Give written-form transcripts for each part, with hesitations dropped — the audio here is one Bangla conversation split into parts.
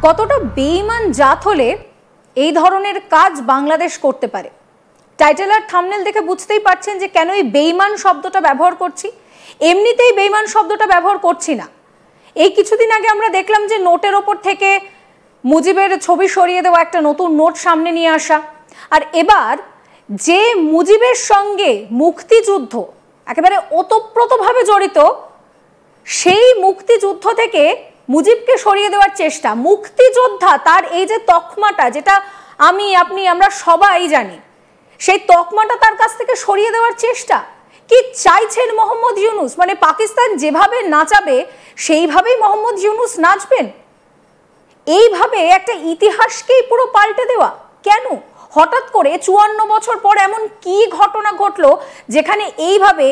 কতটা বেঈমান জাত হলে এই ধরনের কাজ বাংলাদেশ করতে পারে। টাইটেল আর থাম্বনেল দেখে বুঝতেই পারছেন যে কেন এই বেঈমান শব্দটা ব্যবহার করছি। এমনিতেই বেঈমান শব্দটা ব্যবহার করছি না। এই কিছুদিন আগে আমরা দেখলাম যে নোটের ওপর থেকে মুজিবের ছবি সরিয়ে দেওয়া, একটা নতুন নোট সামনে নিয়ে আসা, আর এবার যে মুজিবের সঙ্গে মুক্তিযুদ্ধ একেবারে ওতপ্রোতভাবে জড়িত, সেই মুক্তিযুদ্ধ থেকে মুজিবকে সরিয়ে দেওয়ার চেষ্টা। মুক্তিযোদ্ধা তার এই যে তকমাটা, যেটা আমি আপনি আমরা সবাই জানি, সেই তকমাটা তার কাছ থেকে সরিয়ে দেওয়ার চেষ্টা। কি চাইছেন মোহাম্মদ ইউনূস? মানে পাকিস্তান যেভাবে নাচাবে সেইভাবেই মোহাম্মদ ইউনূস নাচবেন? এইভাবে একটা ইতিহাসকেই পুরো পাল্টে দেওয়া কেন? হঠাৎ করে 54 বছর পর এমন কি ঘটনা ঘটলো যেখানে এইভাবে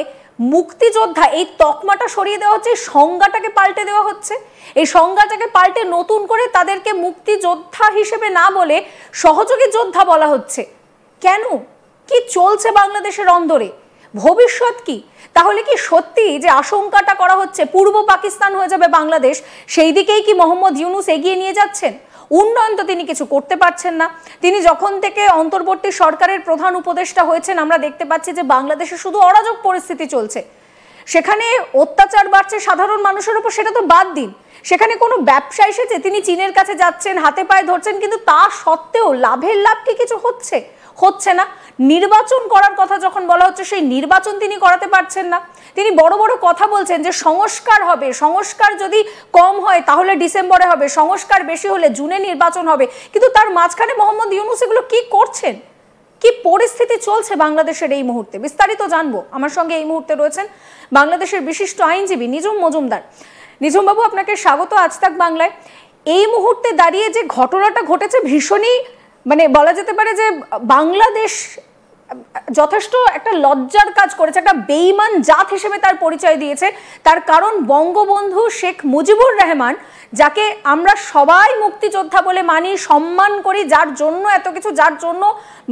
মুক্তিযোদ্ধা এই তকমাটা সরিয়ে দেওয়া হচ্ছে, সংজ্ঞাটাকে পাল্টে দেওয়া হচ্ছে? এই সংজ্ঞাটাকে পাল্টে নতুন করে তাদেরকে মুক্তিযোদ্ধা হিসেবে না বলে সহযোগী যোদ্ধা বলা হচ্ছে কেন? কি চলছে বাংলাদেশের অন্দরে? ভবিষ্যৎ কি? তাহলে কি সত্যি যে আশঙ্কাটা করা হচ্ছে পূর্ব পাকিস্তান হয়ে যাবে বাংলাদেশ, সেই দিকেই কি মোহাম্মদ ইউনূস এগিয়ে নিয়ে যাচ্ছেন? উন্নয়ন তো তিনি কিছু করতে পারছেন না। তিনি যখন থেকে অন্তর্বর্তী সরকারের প্রধান উপদেষ্টা হয়েছেন, আমরা দেখতে পাচ্ছি যে বাংলাদেশে শুধু অরাজক পরিস্থিতি চলছে। সেখানে অত্যাচার বাড়ছে সাধারণ মানুষের উপর, সেটা তো বাদ দিন। সেখানে কোনো ব্যবসা এসেছে, তিনি চীনের কাছে যাচ্ছেন, হাতে পায়ে ধরছেন, কিন্তু তা সত্ত্বেও লাভের লাভ কি কিছু হচ্ছে না। নির্বাচন করার কথা যখন বলা হচ্ছে, সেই নির্বাচন তিনি করাতে পারছেন না। তিনি বড় বড় কথা বলছেন যে সংস্কার হবে, সংস্কার যদি কম হয় তাহলে ডিসেম্বরে হবে, সংস্কার বেশি হলে জুনে নির্বাচন হবে, কিন্তু তার মাঝখানে মোহাম্মদ ইউনূস এগুলো কি করছেন? কি পরিস্থিতি চলছে বাংলাদেশের এই মুহূর্তে? বিস্তারিত জানবো। আমার সঙ্গে এই মুহূর্তে রয়েছেন বাংলাদেশের বিশিষ্ট আইনজীবী নিঝুম মজুমদার। নিঝুম বাবু, আপনাকে স্বাগত আজ তাক বাংলায়। এই মুহূর্তে দাঁড়িয়ে যে ঘটনাটা ঘটেছে ভীষণই, মানে বলা যেতে পারে যে বাংলাদেশ যথেষ্ট একটা লজ্জার কাজ করেছে, একটা বেঈমান জাত হিসেবে তার পরিচয় দিয়েছে। তার কারণ বঙ্গবন্ধু শেখ মুজিবুর রহমান, যাকে আমরা সবাই মুক্তিযোদ্ধা বলে মানি, সম্মান করি, যার জন্য এত কিছু, যার জন্য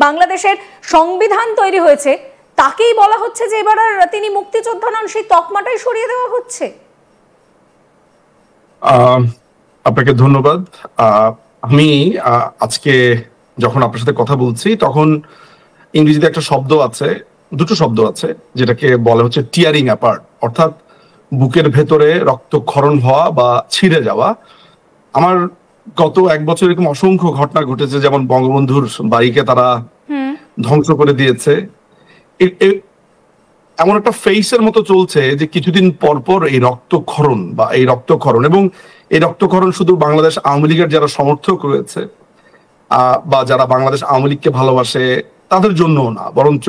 বাংলাদেশের সংবিধান তৈরি হয়েছে, তাকেই বলা হচ্ছে যে এবার আর তিনি মুক্তিযোদ্ধা নন, সেই তকমাটাই সরিয়ে দেওয়া হচ্ছে। আপনাকে ধন্যবাদ। আমি আজকে যখন আপনার সাথে কথা বলছি তখন ইংরেজিতে একটা শব্দ আছে, দুটো শব্দ আছে, যেটাকে বলা হচ্ছে টিয়ারিং অ্যাপার্ট, অর্থাৎ বুকের ভেতরে রক্তক্ষরণ হওয়া বা ছিঁড়ে যাওয়া। আমার গত 1 বছর এরকম অসংখ্য ঘটনা ঘটেছে, যেমন বঙ্গবন্ধুর বাড়িকে তারা ধ্বংস করে দিয়েছে। এমন একটা ফেসের মতো চলছে যে কিছুদিন পর পর এই রক্তক্ষরণ এবং এই রক্তক্ষরণ শুধু বাংলাদেশ আওয়ামী লীগের যারা সমর্থক রয়েছে বা যারা বাংলাদেশ আওয়ামী লীগকে ভালোবাসে তাদের জন্যও না, বরঞ্চ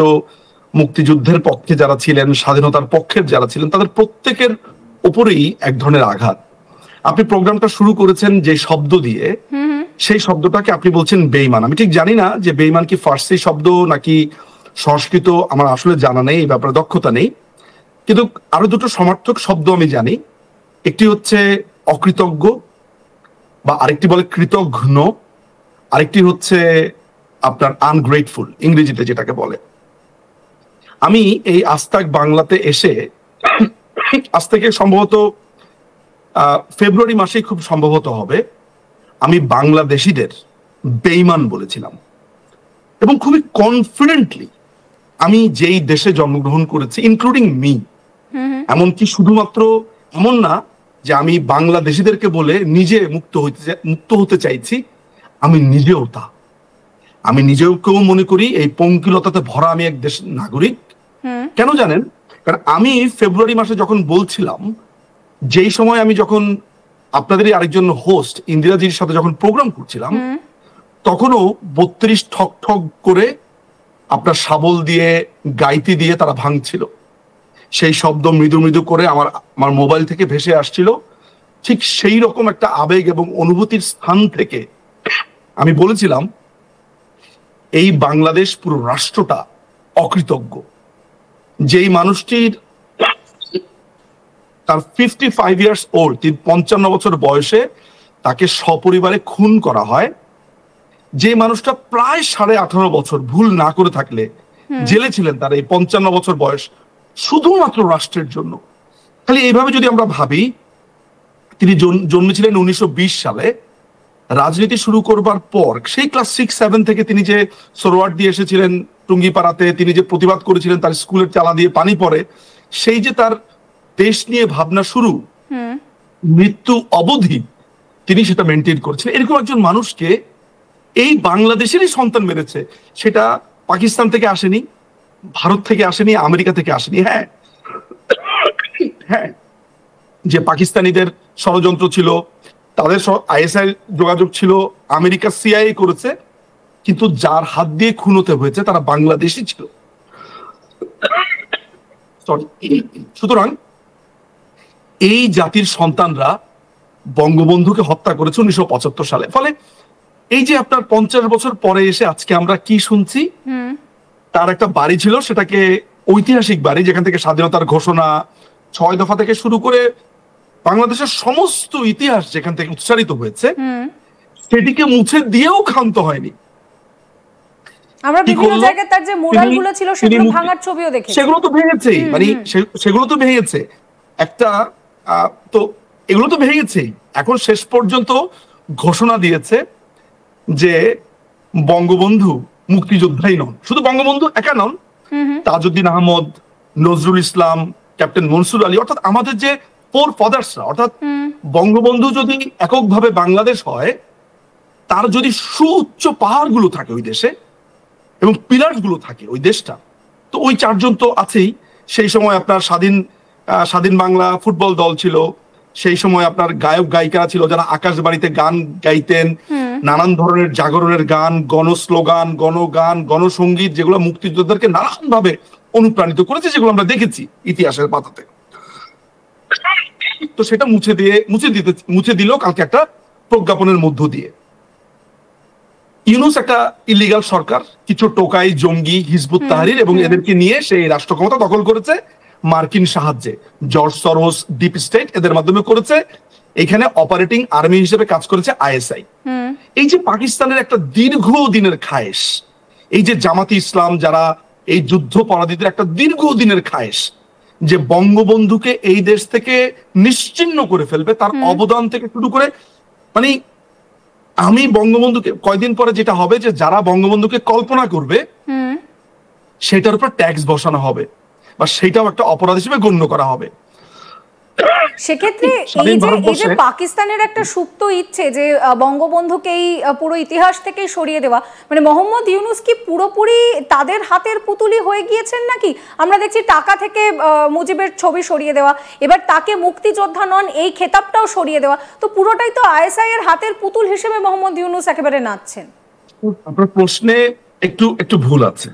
মুক্তিযুদ্ধের পক্ষে যারা ছিলেন, স্বাধীনতার পক্ষের যারা ছিলেন, তাদের প্রত্যেকের উপরেই এক ধরনের আঘাত। আপনি প্রোগ্রামটা শুরু করেছেন যে শব্দ দিয়ে, সেই শব্দটাকে আপনি বলছেন বেঈমান। আমি ঠিক জানি না যে বেঈমান কি ফার্সি শব্দ নাকি সংস্কৃত, আমার আসলে জানা নেই, এই ব্যাপারে দক্ষতা নেই, কিন্তু আরো দুটো সমার্থক শব্দ আমি জানি। একটি হচ্ছে অকৃতজ্ঞ, বা আরেকটি বলে কৃতঘ্ন, আরেকটি হচ্ছে আপনার আনগ্রেটফুল, ইংরেজিতে যেটাকে বলে। আমি এই আজ তাক বাংলাতে এসে, আজ থেকে সম্ভবত ফেব্রুয়ারি মাসেই খুব সম্ভবত হবে, আমি বাংলাদেশিদের বেঈমান বলেছিলাম এবং খুবই কনফিডেন্টলি। আমি যেই দেশে জন্মগ্রহণ করেছি, ইনক্লুডিং মি, এমনকি শুধুমাত্র এমন না যে আমি বাংলাদেশিদেরকে বলে নিজে মুক্ত হতে চাইছি, আমি নিজেও তা। আমি নিজেকেও মনে করি এই পঙ্কিলতাতে ভরা আমি এক দেশের নাগরিক। কেন জানেন? কারণ আমি ফেব্রুয়ারি মাসে যখন বলছিলাম, যেই সময় আমি যখন আপনাদেরই আরেকজন হোস্ট ইন্দিরাজির সাথে যখন প্রোগ্রাম করছিলাম, তখনও 32 ঠক ঠক করে আপনার শাবল দিয়ে, গাইতি দিয়ে তারা ভাঙছিল। সেই শব্দ মৃদু মৃদু করে আমার মোবাইল থেকে ভেসে আসছিল। ঠিক সেই রকম একটা আবেগ এবং অনুভূতির স্থান থেকে আমি বলেছিলাম, এই বাংলাদেশ পুরো রাষ্ট্রটা অকৃতজ্ঞ। যেই মানুষটির তার 55 ইয়ার্স ওল্ড, 55 বছর বয়সে তাকে সপরিবারে খুন করা হয়, যে মানুষটা প্রায় 18.5 বছর ভুল না করে থাকলে জেলে ছিলেন, তার এই 55 বছর বয়স, শুধুমাত্র রাষ্ট্রের জন্য। খালি এইভাবে যদি আমরা ভাবি, তিনি জন্মেছিলেন 1920 সালে, রাজনীতি শুরু করবার পর সেই ক্লাস 6-7 থেকে তিনি যে সোরওয়ার্ড দিয়ে এসেছিলেন টুঙ্গিপাড়াতে, তিনি যে প্রতিবাদ করেছিলেন তার স্কুলের চালা দিয়ে পানি পড়ে, সেই যে তার দেশ নিয়ে ভাবনা শুরু, মৃত্যু অবধি তিনি সেটা মেনটেন করেছিলেন। এরকম একজন মানুষকে এই বাংলাদেশেরই সন্তান মেরেছে। সেটা পাকিস্তান থেকে আসেনি, ভারত থেকে আসেনি, আমেরিকা থেকে আসেনি। হ্যাঁ হ্যাঁ, যে পাকিস্তানিদের ষড়যন্ত্র ছিল, তাদের আইএসআই যোগাযোগ ছিল, আমেরিকা সিআইএ করেছে, কিন্তু যার হাত দিয়ে খুন হতে হয়েছে তারা বাংলাদেশি ছিল। সুতরাং এই জাতির সন্তানরা বঙ্গবন্ধুকে হত্যা করেছে 1975 সালে। ফলে এই যে আপনার 50 বছর পরে এসে আজকে আমরা কি শুনছি, তার একটা বাড়ি ছিল, সেটাকে ঐতিহাসিক বাড়ি যেখান থেকে স্বাধীনতার ঘোষণা 6 দফা থেকে শুরু করে বাংলাদেশের সমস্ত ইতিহাস যেখান থেকে উচ্চারিত হয়েছে, সেটিকে মুছে দিয়েও ক্ষান্ত হয়নি। আমরা বিভিন্ন জায়গায় তার যে মুরালগুলো ছিল সেগুলো ভাঙার ছবিও দেখেছি। সেগুলো তো ভেঙেছেই, মানে সেগুলো তো ভেঙেছে একটা, তো এগুলো তো ভেঙেছেই। এখন শেষ পর্যন্ত ঘোষণা দিয়েছে যে বঙ্গবন্ধু মুক্তিযোদ্ধাই নন, শুধু বঙ্গবন্ধু একা নন, তাজউদ্দিন আহমদ, নজরুল ইসলাম, ক্যাপ্টেন মনসুর আলী, অর্থাৎ আমাদের যে ফোর ফাদার্সরা, অর্থাৎ বঙ্গবন্ধু যদি এককভাবে বাংলাদেশ হয়, তার যদি সুউচ্চ পাহাড়গুলো থাকে ওই দেশে এবং পিলার্স গুলো থাকে ওই দেশটা, তো ওই চারজন তো আছেই। সেই সময় আপনার স্বাধীন বাংলা ফুটবল দল ছিল, সেই সময় আপনার গায়ক গায়িকারা ছিল যারা আকাশবাণীতে গান গাইতেন, নানান ধরনের জাগরণের গান, গণস্লোগান, গণগান, গণসঙ্গীত, যেগুলো মুক্তিযোদ্ধাদেরকে নানান ভাবে অনুপ্রাণিত করেছে, যেগুলো আমরা দেখেছি ইতিহাসের পাতাতে। তো সেটা মুছে দিল কালকে একটা প্রজ্ঞাপনের মধ্য দিয়ে। ইউনূস একটা ইলিগাল সরকার, কিছু টোকাই জঙ্গি, হিজবুত তাহরির এবং এদেরকে নিয়ে সেই রাষ্ট্র ক্ষমতা দখল করেছে মার্কিন সাহায্যে। জর্জ সরোস, ডিপ স্টেট এদের মাধ্যমে করেছে। এখানে অপারেটিং আর্মি হিসেবে কাজ করেছে আইএসআই। এই যে পাকিস্তানের একটা দীর্ঘ দিনের খায়েশ, এই যে জামাতি ইসলাম যারা এই যুদ্ধপরাধীদের একটা দীর্ঘ দিনের খায়েশ, যে বঙ্গবন্ধুকে এই দেশ থেকে নিশ্চিহ্ন করে ফেলবে, তার অবদান থেকে শুরু করে, মানে আমি বঙ্গবন্ধুকে কয়দিন পরে যেটা হবে যে যারা বঙ্গবন্ধুকে কল্পনা করবে সেটার উপর ট্যাক্স বসানো হবে বা সেটাও একটা অপরাধ হিসেবে গণ্য করা হবে। সেক্ষেত্রে এই যে পাকিস্তানের একটা সুপ্ত ইচ্ছে যে বঙ্গবন্ধুকে এই পুরো ইতিহাস থেকে সরিয়ে দেওয়া, মানে মোহাম্মদ ইউনূস কি পুরোপুরি তাদের হাতের পুতুলি হয়ে গিয়েছেন নাকি? আমরা দেখছি টাকা থেকে মুজিবের ছবি সরিয়ে দেওয়া, এবার তাকে মুক্তিযোদ্ধা নন এই খেতাবটাও সরিয়ে দেওয়া, তো পুরোটাই তো আইএসআই এর হাতের পুতুল হিসেবে মোহাম্মদ ইউনূস একেবারে নাচছেন। আপনার প্রশ্নে একটু ভুল আছে।